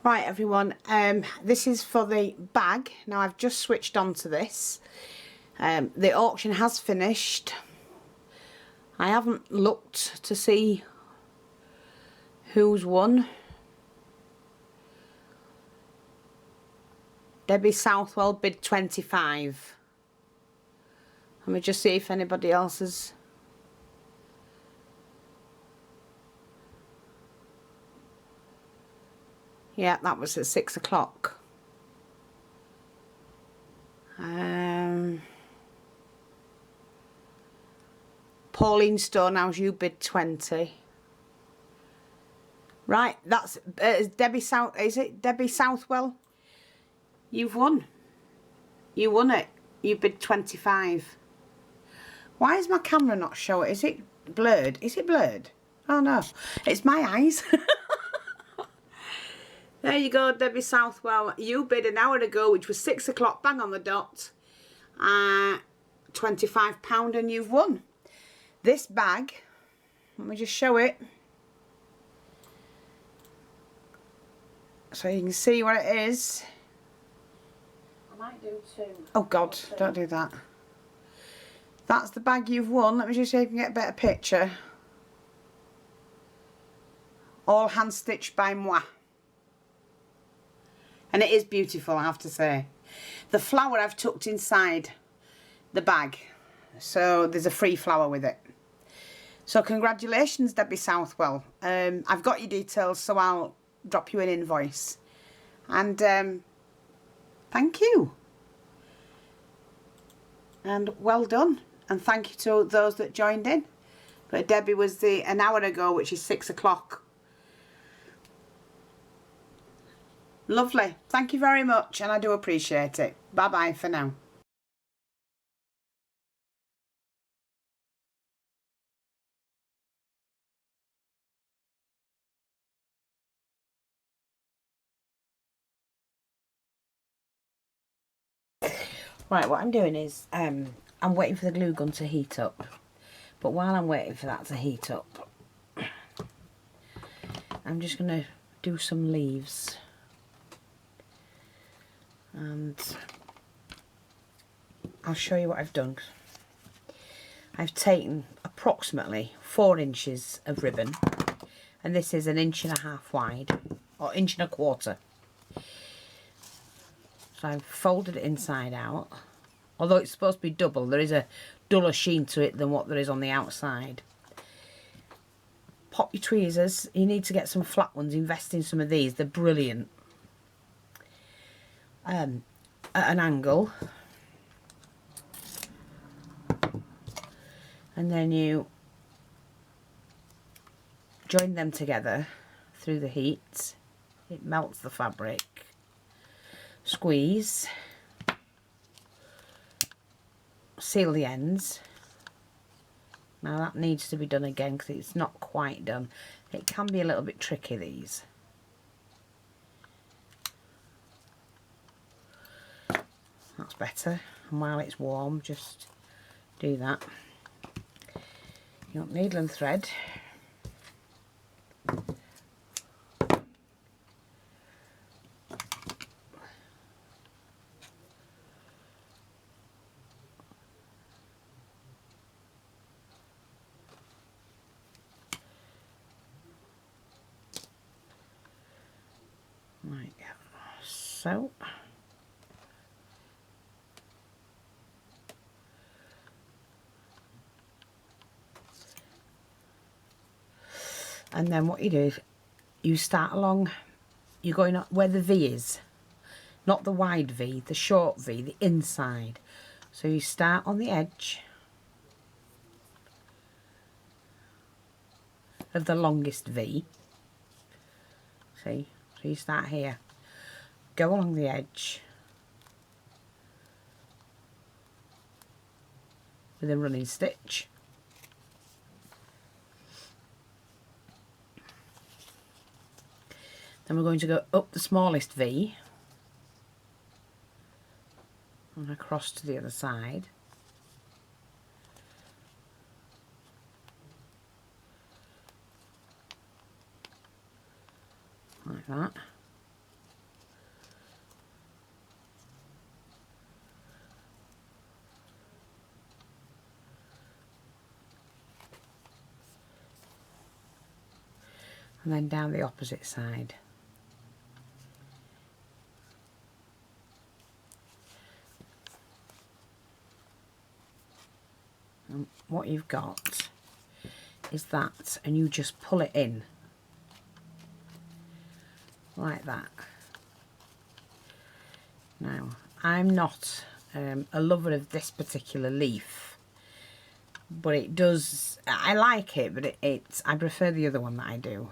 Right everyone, this is for the bag. Now I've just switched on to this. The auction has finished. I haven't looked to see who's won. Debbie Southwell bid 25. Let me just see if anybody else has. Yeah, that was at 6 o'clock. Pauline Stonehouse, you bid 20. Right, that's Debbie South. Is it Debbie Southwell? You've won. You won it. You bid 25. Why is my camera not showing? Is it blurred? Is it blurred? Oh no, it's my eyes. There you go, Debbie Southwell. You bid an hour ago, which was 6 o'clock, bang on the dot. £25 and you've won. This bag, let me just show it. So you can see what it is. I might do two. Oh God, don't do that. That's the bag you've won. Let me just see if I can get a better picture. All hand stitched by moi. And it is beautiful, I have to say. The flower I've tucked inside the bag. So there's a free flower with it. So congratulations, Debbie Southwell. I've got your details, so I'll drop you an invoice. And thank you. And well done. And thank you to those that joined in. But Debbie was an hour ago, which is 6 o'clock. Lovely. Thank you very much, and I do appreciate it. Bye-bye for now. Right, what I'm doing is I'm waiting for the glue gun to heat up. But while I'm waiting for that to heat up, I'm just going to do some leaves. And I'll show you what I've done. I've taken approximately 4 inches of ribbon, and this is 1.5 inches wide, or 1.25 inches. So I've folded it inside out. Although it's supposed to be double, there is a duller sheen to it than what there is on the outside. Pop your tweezers. You need to get some flat ones. Invest in some of these. They're brilliant. At an angle, and then you join them together through the heat. It melts the fabric. Squeeze, seal the ends. Now that needs to be done again because it's not quite done. It can be a little bit tricky, these. That's better. And while it's warm, just do that. You want needle and thread. Like so. And then what you do is you start along, you're going up where the V is, not the wide V, the short V, the inside. So you start on the edge of the longest V. See? So you start here, go along the edge with a running stitch. Then we're going to go up the smallest V and across to the other side. Like that. and then down the opposite side. And what you've got is that, and you just pull it in like that. Now, I'm not a lover of this particular leaf, but it does, I like it, but I prefer the other one that I do.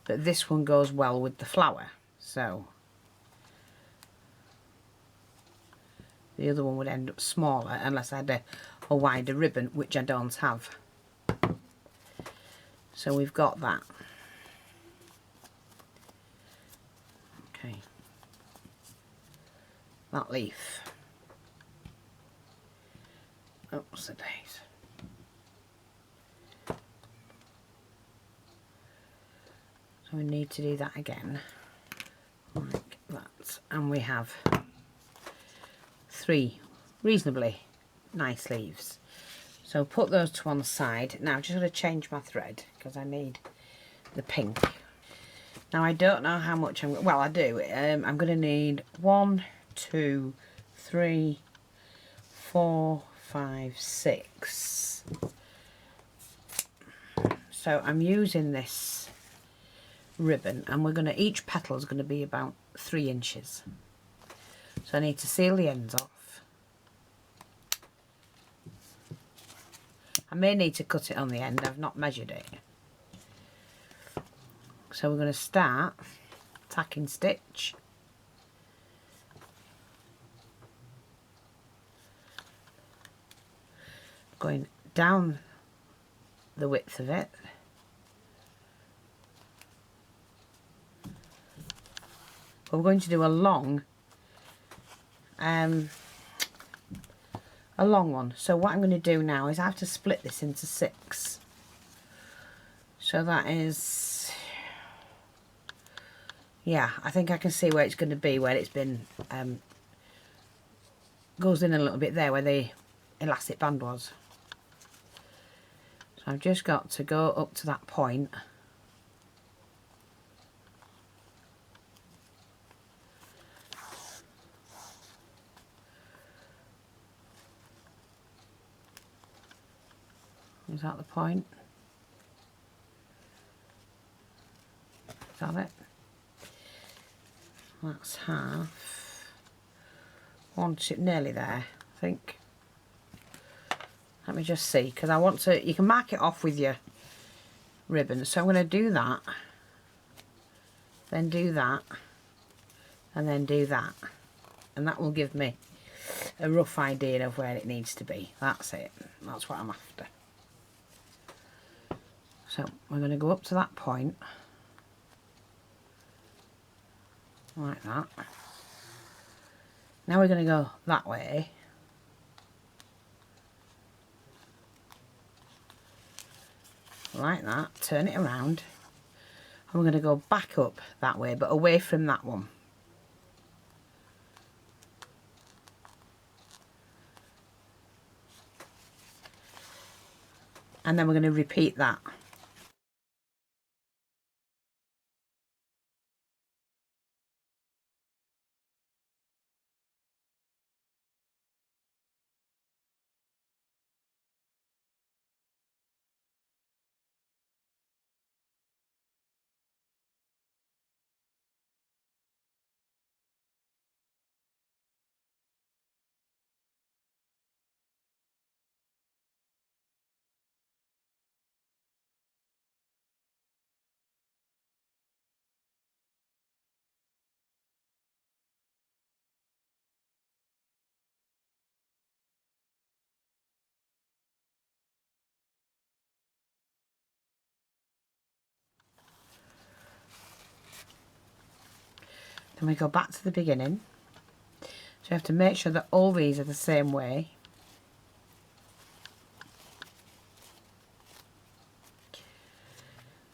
But this one goes well with the flower, so the other one would end up smaller unless I had a wider ribbon, which I don't have. So we've got that. Okay. That leaf. Oops, the days. So we need to do that again, like that. And we have 3 reasonably nice leaves. So put those 2 on the side. Now I'm just going to change my thread because I need the pink. Now I don't know how much well I do. I'm going to need 1, 2, 3, 4, 5, 6. So I'm using this ribbon, and we're going to, each petal is going to be about 3 inches. So I need to seal the ends off. I may need to cut it on the end, I've not measured it. So we're going to start tacking stitch. Going down the width of it. But we're going to do a long one. So what I'm going to do now is I have to split this into 6. So that is, yeah, I think I can see where it's going to be, where it's been, goes in a little bit there where the elastic band was. So I've just got to go up to that point. Is that the point? Is that it? That's half. Nearly there, I think. Let me just see, because I want to, you can mark it off with your ribbon. So I'm going to do that, then do that, and then do that. And that will give me a rough idea of where it needs to be. That's it. That's what I'm after. So we're going to go up to that point, like that. Now we're going to go that way. Like that, turn it around, and we're going to go back up that way, but away from that one. And then we're going to repeat that. Then we go back to the beginning. So you have to make sure that all these are the same way.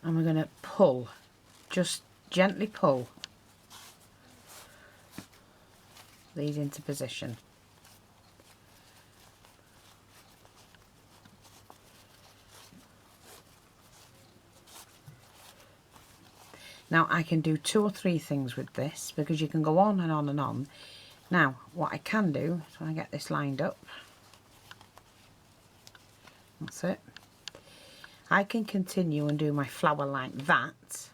And we're going to pull, just gently pull these into position. Now I can do 2 or 3 things with this, because you can go on and on and on. Now what I can do is, when I get this lined up, that's it, I can continue and do my flower like that,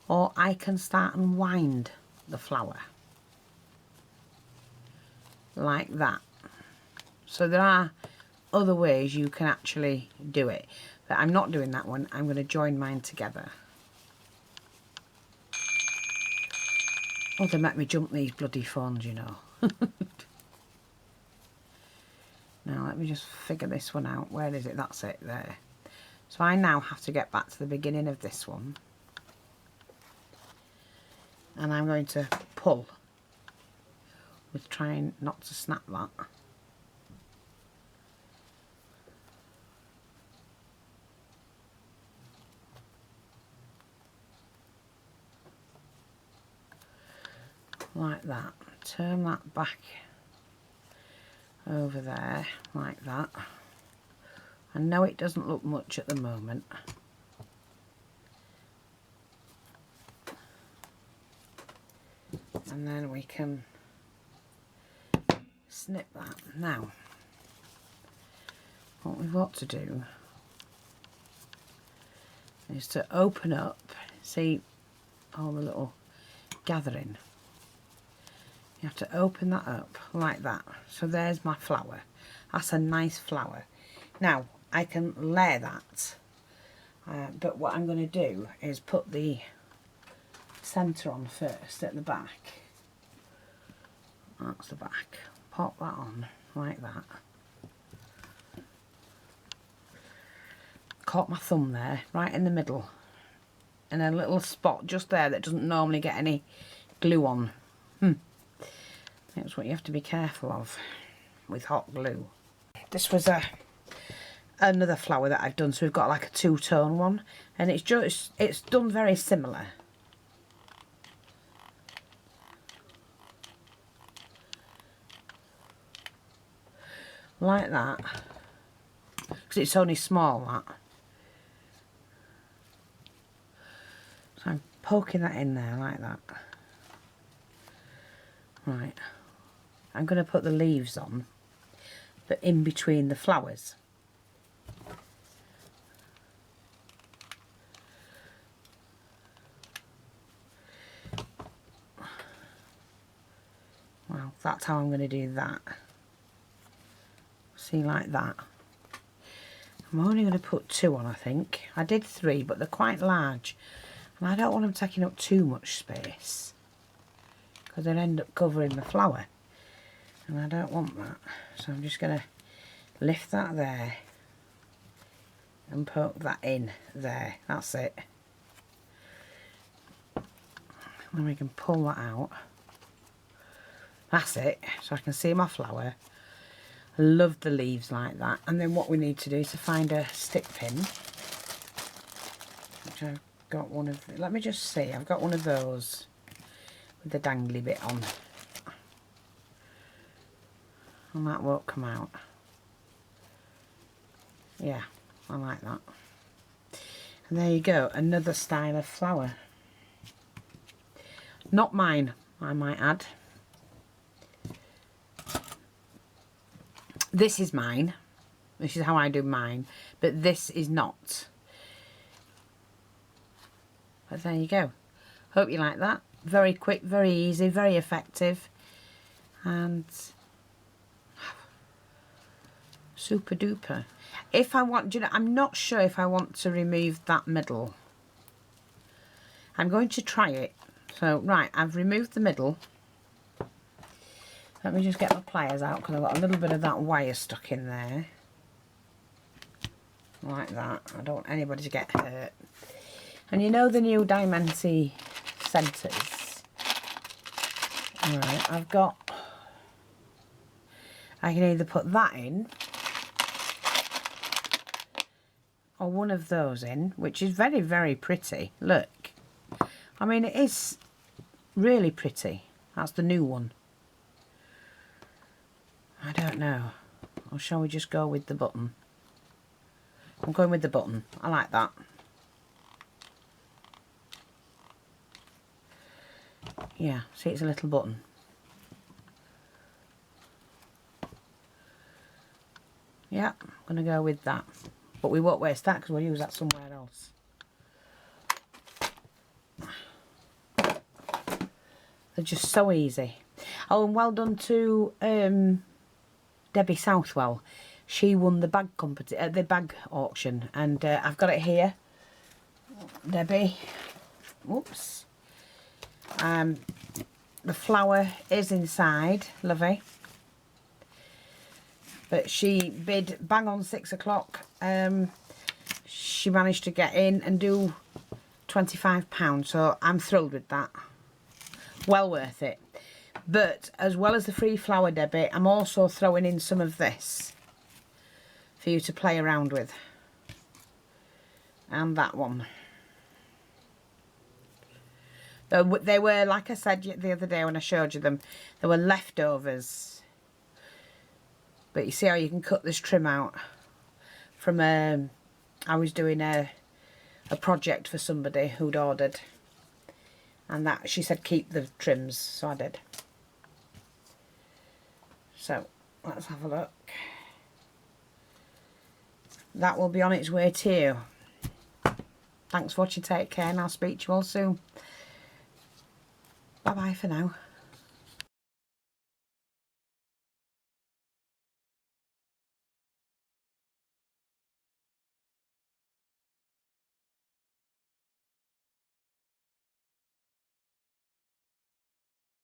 or I can start and wind the flower like that. So there are other ways you can actually do it, but I'm not doing that one. I'm going to join mine together. Oh, they make me jump these bloody phones, you know. Now let me just figure this one out. Where is it? That's it there. So I now have to get back to the beginning of this one, and I'm going to pull with trying not to snap that. Like that. Turn that back over there like that. I know it doesn't look much at the moment. And then we can snip that. Now, what we've got to do is to open up, see all the little gathering. You have to open that up like that. So there's my flower. That's a nice flower. Now I can layer that, but what I'm going to do is put the centre on first at the back. That's the back. Pop that on like that. Caught my thumb there, right in the middle, and a little spot just there that doesn't normally get any glue on. That's what you have to be careful of with hot glue. This was another flower that I've done, so we've got like a 2-tone one, and it's done very similar. Like that, because it's only small, that. So I'm poking that in there like that. Right. I'm going to put the leaves on, but in between the flowers. Well, that's how I'm going to do that. See, like that. I'm only going to put 2 on, I think. I did 3, but they're quite large, and I don't want them taking up too much space, because they'll end up covering the flower, and I don't want that. So I'm just going to lift that there and poke that in there. That's it. Then we can pull that out. That's it. So I can see my flower. I love the leaves like that. And then what we need to do is to find a stick pin, which I've got one of. Let me just see. I've got one of those with the dangly bit on, and that won't come out. Yeah, I like that. And there you go, another style of flower. Not mine, I might add. This is mine. This is how I do mine, but this is not. But there you go. Hope you like that. Very quick, very easy, very effective, and super duper. If I want, you know, I'm not sure if I want to remove that middle. I'm going to try it. So, right, I've removed the middle. Let me just get my pliers out, because I've got a little bit of that wire stuck in there. Like that. I don't want anybody to get hurt. And you know the new Diamante centres? Alright, I've got... I can either put that in, or one of those in, which is very, very pretty. Look. I mean, it is really pretty. That's the new one. I don't know. Or shall we just go with the button? I'm going with the button. I like that. Yeah, see, it's a little button. Yeah, I'm going to go with that. But we won't waste that because we'll use that somewhere else. They're just so easy. Oh, and well done to Debbie Southwell. She won the bag the bag auction, and I've got it here. Debbie. Whoops. The flower is inside, lovey. But she bid bang on 6 o'clock. She managed to get in and do £25, so I'm thrilled with that. Well worth it. But as well as the free flower, Debbie, I'm also throwing in some of this for you to play around with. And that one. They were, like I said the other day when I showed you them, they were leftovers. But you see how you can cut this trim out from I was doing a project for somebody who'd ordered, and that she said keep the trims, so I did. So let's have a look. That will be on its way to you. Thanks for watching, take care, and I'll speak to you all soon. Bye bye for now.